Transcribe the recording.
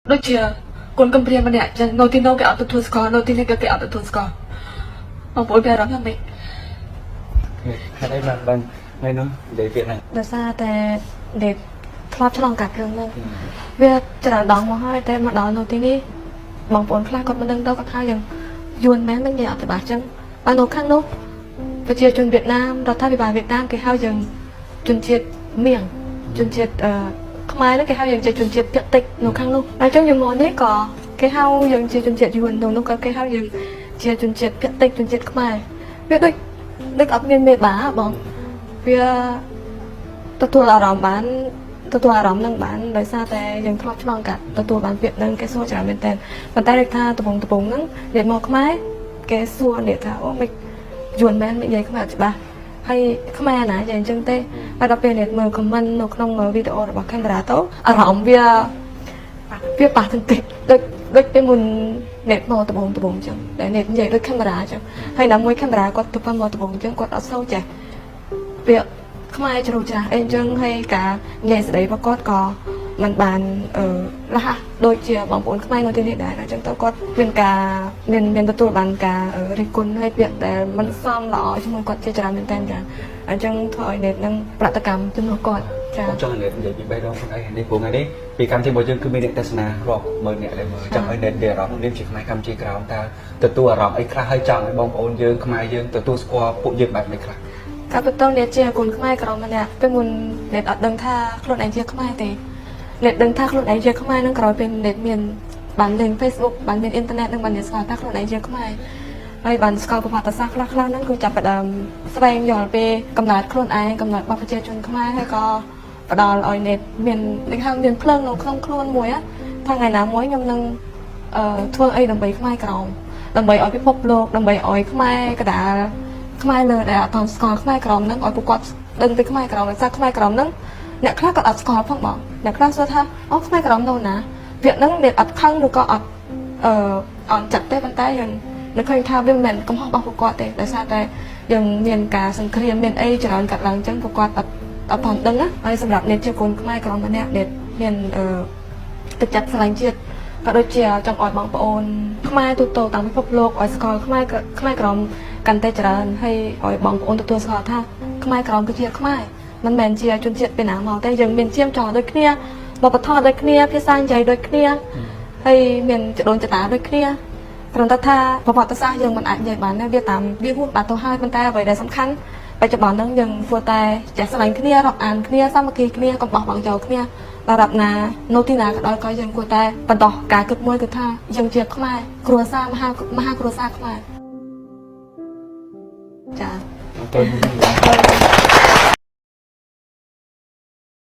ដូចជាគុណកំព្រាម្នាក់ចឹងនៅទីនោះគេអត់ទទួលស្គាល់នៅទីនេះគេអត់ទទួលស្គាល់បងប្អូនមានអារម្មណ៍យ៉ាងម៉េចហេតុអីបានថ្ងៃនោះនិយាយពាក្យហ្នឹងដោយសារតែដេកធ្លាប់ឆ្លងកាត់រឿងហ្នឹងវាច្រើនដងមកហើយតែមកដល់នៅទីនេះបងប្អូនខ្លះគាត់មិនដឹងទៅគាត់ថាយ៉ាងយួនមែនមិននិយាយអត់ច្បាស់ចឹងបើនៅខាងនោះប្រជាជនវៀតណាមរដ្ឋាភិបាលវៀតណាមគេហៅយើងជនជាតិមៀងជនជាតិខ្មែរហ្នឹងគេហៅយើងជាជនជាតិភាគតិចនៅខាងនោះហើយចឹងយើងមកនេះក៏គេហៅយើងជាជនជាតិយួននោះក៏គេហៅយើងជាជនជាតិភាគតិចជនជាតិខ្មែរវាដូចអត់មានមេបាបងវាទទួលអារម្មណ៍បានទទួលអារម្មណ៍នឹងបានដោយសារតែយើងធ្លាប់ឆ្លងកាត់ទទួលបានពាក្យនឹងគេសួរច្រើនមែនតើប៉ុន្តែដូចថាដំបងហ្នឹងនិយាយមកខ្មែរគេសួរនិយាយថាអូមិនយួនមែនមិននិយាយខ្មែរច្បាស់ហើយខ្មែរណាយ៉ាងអញ្ចឹងទេហើយដល់ពេលអ្នកមើល comment នៅក្នុងវីដេអូរបស់ camera ទៅអារម្មណ៍វាប៉ះទន្តិចដូចពេលមុនអ្នកមកដំបងអញ្ចឹងតែអ្នកនិយាយដូច camera អញ្ចឹងហើយដល់មួយ camera គាត់ទៅមកដំបងអញ្ចឹងគាត់អត់សូវចេះពាក្យខ្មែរជ្រៅច្រាស់អីអញ្ចឹងហើយការនិយាយស្ដីរបស់គាត់ក៏មិនបានរហ័សដូចជាបងប្អូនខ្មែរនៅទីនេះដែរអញ្ចឹងទៅគាត់មានទទួលបានការរិះគន់ហើយពាក្យដែលមិនសមល្អជាមួយគាត់ជាច្រើនមែនតើចាអញ្ចឹងធ្វើឲ្យអ្នកនឹងប្រតិកម្មជំនួសគាត់ចាចង់អ្នកនិយាយពី3ដងខ្លួនឯងនេះព្រោះថ្ងៃនេះពីកម្មវិធីរបស់យើងគឺមានអ្នកទស្សនារាប់ម៉ឺនអ្នកដែលមើលចង់ឲ្យអ្នកមានអារម្មណ៍នេះជាខ្មែរកម្ពុជាក្រោមតើទទួលអារម្មណ៍អីខ្លះហើយចង់ឲ្យបងប្អូនយើងខ្មែរយើងទទួលស្គាល់ពួកយើងបែបនេះខ្លះការបន្តអ្នកជាគុណខ្មែរក្រមម្នាក់ពេលមុនអ្នកអត់ដឹងថាខ្លួនឯងជាខ្មែរទេអ្នកដឹងថាខ្លួនឯងជាខ្មែរនឹងក្រោយពេលអ្នកមានបានលេង Facebook បានមានអ៊ីនធឺណិតនឹងបានស្គាល់ថាខ្លួនឯងជាខ្មែរហើយបានស្គាល់ប្រវត្តិសាស្ត្រខ្លះហ្នឹងគឺចាប់ផ្ដើមស្វែងយល់ពីកំណើតខ្លួនឯងកំណើតរបស់ប្រជាជនខ្មែរហើយក៏ផ្ដល់ឲ្យអ្នកមានដូចថាមានភ្លើងនៅក្នុងខ្លួនមួយថាថ្ងៃណាមួយខ្ញុំនឹងធ្វើអីដើម្បីខ្មែរក្រមដើម្បីឲ្យពិភពលោកដើម្បីឲ្យខ្មែរកដាលខ្មែរលើដែលអត់ស្គាល់ខ្មែរក្រមហ្នឹងឲ្យពួកគាត់ដឹងពីខ្មែរក្រមដោយសារខ្មែរក្រមហ្នឹងអ្នកខ្លះក៏អត់ស្គាល់ផងបងអ្នកខ្លះសួរថាអូខ្មែរក្រមនៅណាវាហ្នឹងអ្នកអត់ខឹងឬក៏អត់អន់ចិត្តទេប៉ុន្តែយើងនឹកឃើញថាវាមិនមែនកំហុសរបស់ពួកគាត់ទេដោយសារតែយើងមានការសង្គ្រាមមានអីច្រើនកាត់ឡើងអញ្ចឹងពួកគាត់អត់បានដឹងណាហើយសម្រាប់អ្នកជាកូនខ្មែរក្រមម្នាក់ដែលមានទឹកចិត្តស្រឡាញ់ជាតិក៏ដូចជាចង់ឲ្យបងប្អូនខ្មែរទូទៅតាមពិភពលោកឲ្យស្គាល់ខ្មែរក្រមកាន់តែច្រើនហើយឲ្យបងប្អូនទទួលស្គាល់ថាខ្មែរក្រមគឺជាខ្មែរមិនមែនជាជនជាតិពីណាមកទេយើងមានជាមចោដូចគ្នាបបធរដូចគ្នាភាសានិយាយដូចគ្នាហើយមានចដូនចតាដូចគ្នាព្រោះថាប្រវត្តិសាស្ត្រយើងមិនអាចនិយាយបានទេវាតាមវាហួសបាត់ទៅហើយប៉ុន្តែអ្វីដែលសំខាន់បច្ចុប្បន្នហ្នឹងយើងគួរតែចេះស្រឡាញ់គ្នារាប់អានគ្នាសាមគ្គីគ្នាកុំបោះបង់ចោលគ្នាដល់រាប់ណានៅទីណាក៏ដោយក៏យើងគួរតែបន្តការគិតមួយគឺថាយើងជាខ្មែរគ្រួសារមហាគ្រួសារខ្មែរចាអរគុណ